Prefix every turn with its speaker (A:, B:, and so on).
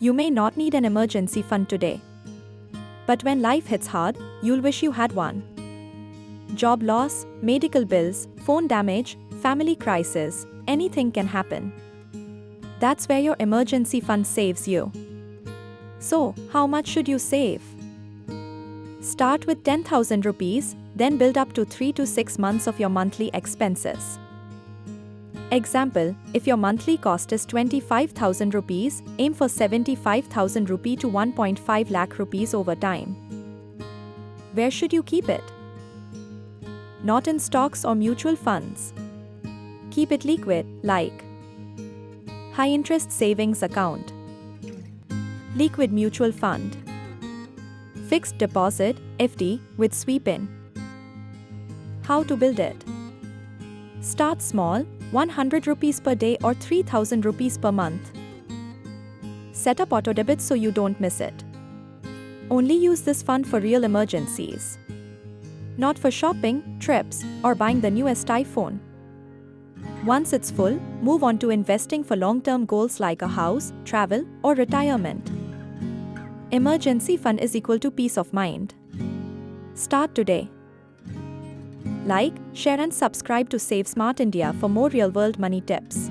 A: You may not need an emergency fund today. But when life hits hard, you'll wish you had one. Job loss, medical bills, phone damage, family crisis, anything can happen. That's where your emergency fund saves you. So, how much should you save? Start with 10,000 rupees, then build up to 3 to 6 months of your monthly expenses. Example, if your monthly cost is 25,000 rupees, aim for 75,000 rupee to 1.5 lakh rupees over time. Where should you keep it? Not in stocks or mutual funds. Keep it liquid, like high interest savings account, liquid mutual fund, fixed deposit, FD, with sweep in. How to build it? Start small, 100 rupees per day or 3,000 rupees per month. Set up auto debit so you don't miss it. Only use this fund for real emergencies. Not for shopping, trips, or buying the newest iPhone. Once it's full, move on to investing for long-term goals like a house, travel, or retirement. Emergency fund is equal to peace of mind. Start today. Like, share and subscribe to Save Smart India for more real-world money tips.